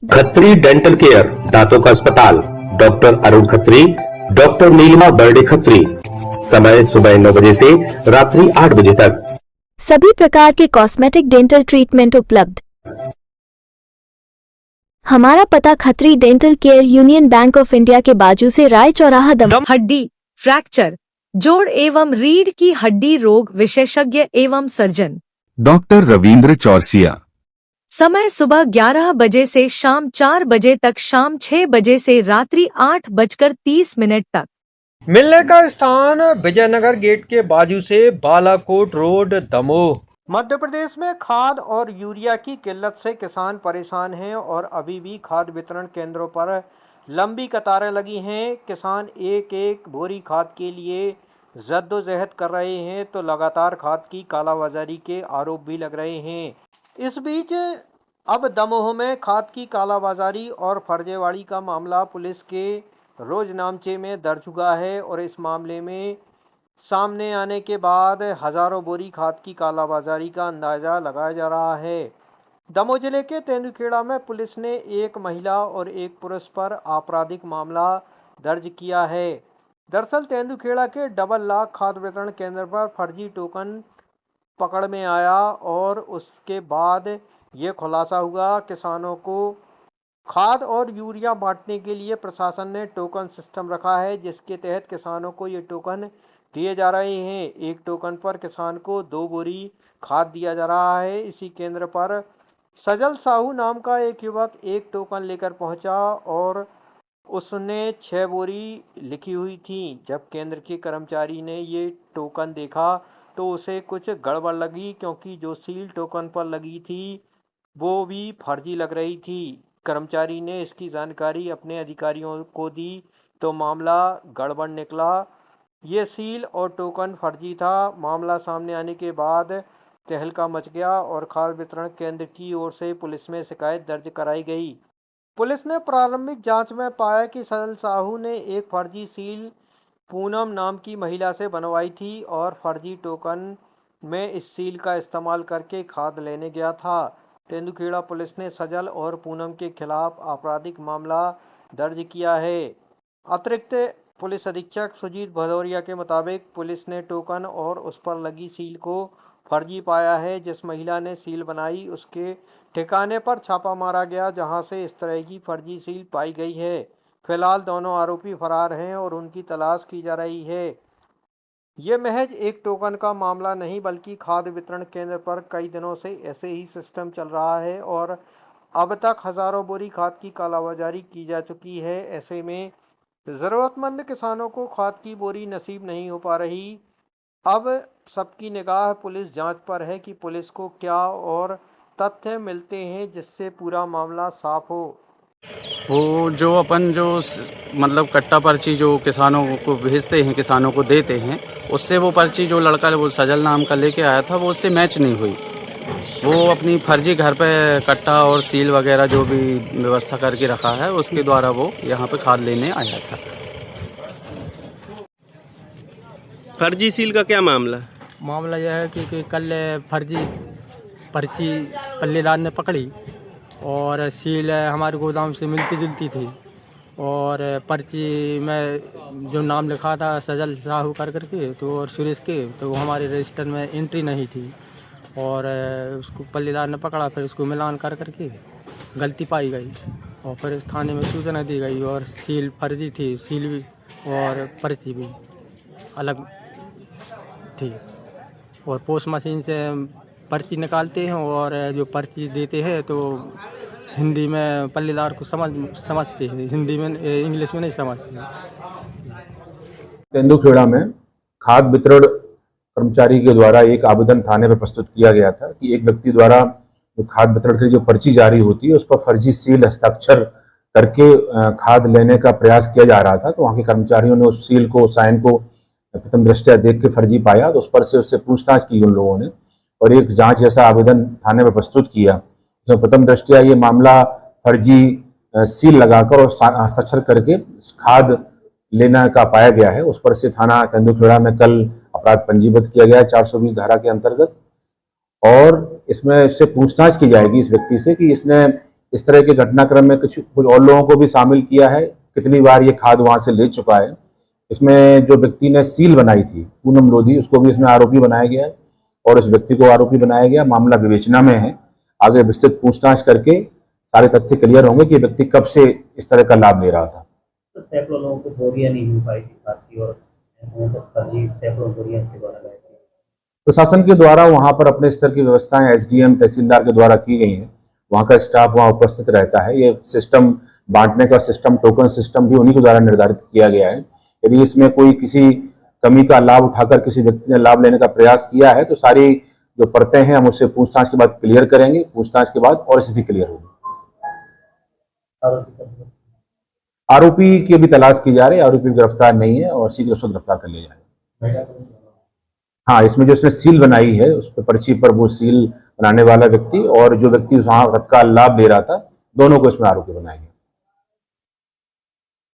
Khatri dental care, दांतों का अस्पताल, डॉक्टर अरुण खत्री, डॉक्टर नीलिमा बर्डे खत्री। समय सुबह 9 बजे से रात्रि 8 बजे तक। सभी प्रकार के कॉस्मेटिक डेंटल ट्रीटमेंट उपलब्ध। हमारा पता Khatri dental care, union bank of India के बाजू से, राय चौराहा, दम। हड्डी फ्रैक्चर, जोड़ एवं रीढ़ की हड्डी रोग विशेषज्ञ एवं सर्जन डॉक्टर रविंद्र चौरसिया। समय सुबह 11 बजे से शाम 4 बजे तक, शाम 6 बजे से रात्रि 8:30 तक। मिलने का स्थान विजयनगर गेट के बाजू से, बालाकोट रोड, दमोह। मध्य प्रदेश में खाद और यूरिया की किल्लत से किसान परेशान हैं और अभी भी खाद वितरण केंद्रों पर लंबी कतारें लगी हैं। किसान एक एक बोरी खाद के लिए जद्दोजहद कर रहे हैं तो लगातार खाद की कालाबाजारी के आरोप भी लग रहे हैं। इस बीच अब दमोह में खाद की कालाबाजारी और फर्जीवाड़ी का मामला पुलिस के रोजनामचे में दर्ज हुआ है और इस मामले में सामने आने के बाद हजारों बोरी खाद की कालाबाजारी का अंदाजा लगाया जा रहा है। दमोह जिले के तेंदुखेड़ा में पुलिस ने एक महिला और एक पुरुष पर आपराधिक मामला दर्ज किया है। दरअसल तेंदुखेड़ा के डबल लाख खाद वितरण केंद्र पर फर्जी टोकन पकड़ में आया और उसके बाद ये खुलासा हुआ। किसानों को खाद और यूरिया बांटने के लिए प्रशासन ने टोकन सिस्टम रखा है, जिसके तहत किसानों को ये टोकन दिए जा रहे हैं। एक टोकन पर किसान को 2 बोरी खाद दिया जा रहा है। इसी केंद्र पर सजल साहू नाम का एक युवक एक टोकन लेकर पहुंचा और उसने 6 बोरी लिखी हुई थी। जब केंद्र के कर्मचारी ने ये टोकन देखा तो उसे कुछ गड़बड़ लगी, क्योंकि जो सील टोकन पर लगी थी वो भी फर्जी लग रही थी। कर्मचारी ने इसकी जानकारी अपने अधिकारियों को दी तो मामला गड़बड़ निकला। ये सील और टोकन फर्जी था। मामला सामने आने के बाद तहलका मच गया और खाद वितरण केंद्र की ओर से पुलिस में शिकायत दर्ज कराई गई। पुलिस ने प्रारंभिक जांच में पाया कि सजल साहू ने एक फर्जी सील पूनम नाम की महिला से बनवाई थी और फर्जी टोकन में इस सील का इस्तेमाल करके खाद लेने गया था। तेंदुखेड़ा पुलिस ने सजल और पूनम के खिलाफ आपराधिक मामला दर्ज किया है। अतिरिक्त पुलिस अधीक्षक सुजीत भदौरिया के मुताबिक पुलिस ने टोकन और उस पर लगी सील को फर्जी पाया है। जिस महिला ने सील बनाई उसके ठिकाने पर छापा मारा गया, जहां से इस तरह की फर्जी सील पाई गई है। फिलहाल दोनों आरोपी फरार हैं और उनकी तलाश की जा रही है। ये महज एक टोकन का मामला नहीं, बल्कि खाद वितरण केंद्र पर कई दिनों से ऐसे ही सिस्टम चल रहा है और अब तक हजारों बोरी खाद की कालाबाजारी की जा चुकी है। ऐसे में जरूरतमंद किसानों को खाद की बोरी नसीब नहीं हो पा रही। अब सबकी निगाह पुलिस जांच पर है कि पुलिस को क्या और तथ्य मिलते हैं जिससे पूरा मामला साफ हो। वो जो अपन जो मतलब कट्टा पर्ची जो किसानों को भेजते हैं, किसानों को देते हैं, उससे वो पर्ची जो लड़का वो सजल नाम का लेके आया था वो उससे मैच नहीं हुई। वो अपनी फर्जी घर पे कट्टा और सील वगैरह जो भी व्यवस्था करके रखा है उसके द्वारा वो यहाँ पे खाद लेने आया था। फर्जी सील का क्या मामला यह है कि कल फर्जी पर्ची पल्लेदार ने पकड़ी और सील हमारे गोदाम से मिलती जुलती थी और पर्ची में जो नाम लिखा था सजल साहू करके तो और सुरेश के, तो वो हमारे रजिस्टर में एंट्री नहीं थी और उसको पल्लेदार ने पकड़ा। फिर उसको मिलान करके गलती पाई गई और फिर थाने में सूचना दी गई और सील फर्जी थी, सील भी और पर्ची भी अलग थी। और पोस्ट मशीन से पर्ची निकालते हैं और जो पर्ची देते हैं तो हिंदी में पल्लेदार को समझते हैं, हिंदी में, इंग्लिश में नहीं समझते। तेंदुखेड़ा में खाद वितरण कर्मचारी के द्वारा एक आवेदन थाने पर प्रस्तुत किया गया था कि एक व्यक्ति द्वारा जो खाद वितरण की जो पर्ची जारी होती है उस पर फर्जी सील हस्ताक्षर करके खाद लेने का प्रयास किया जा रहा था। तो वहाँ के कर्मचारियों ने उस सील को, साइन को प्रथम दृष्टया देख के फर्जी पाया, तो उस पर से उससे पूछताछ की उन लोगों ने और एक जांच जैसा आवेदन थाने में प्रस्तुत किया। उसमें प्रथम दृष्टया ये मामला फर्जी सील लगाकर और हस्ताक्षर करके खाद लेना का पाया गया है। उस पर से थाना तेंदुखेड़ा में कल अपराध पंजीबद्ध किया गया है 420 धारा के अंतर्गत और इसमें इससे पूछताछ की जाएगी इस व्यक्ति से कि इसने इस तरह के घटनाक्रम में कुछ और लोगों को भी शामिल किया है, कितनी बार ये खाद वहां से ले चुका है। इसमें जो व्यक्ति ने सील बनाई थी पूनम लोधी, उसको भी इसमें आरोपी बनाया गया है और इस व्यक्ति को आरोपी बनाया गया। मामला विवेचना में है, आगे विस्तृत पूछताछ करके सारे तथ्य क्लियर होंगे कि व्यक्ति कब से इस तरह का लाभ ले रहा था। तो सैकड़ों लोगों को बोरियां नहीं मिल पाई थी खाद की और फर्जी सैकड़ों बोरियां इसके द्वारा लाए थे। प्रशासन के द्वारा वहां पर अपने स्तर की व्यवस्थाएं एसडीएम तहसीलदार के द्वारा की गई हैं, वहां का स्टाफ वहां उपस्थित रहता है। ये सिस्टम बांटने का सिस्टम, टोकन सिस्टम भी उन्हीं के द्वारा निर्धारित किया गया है। यदि इसमें कोई किसी कमी का लाभ उठाकर किसी व्यक्ति ने लाभ लेने का प्रयास किया है तो सारी जो परतें हैं हम उससे पूछताछ के बाद क्लियर करेंगे, पूछताछ के बाद और स्थिति क्लियर होगी। आरोपी की अभी तलाश की जा रही है, आरोपी गिरफ्तार नहीं है और शीघ्र उसको गिरफ्तार कर लिया जाएगा। हाँ, इसमें जो उसने सील बनाई है उस पर पर्ची पर वो सील बनाने वाला व्यक्ति और जो व्यक्ति वहां तत्काल लाभ दे रहा था, दोनों को इसमें आरोपी बनाया गया।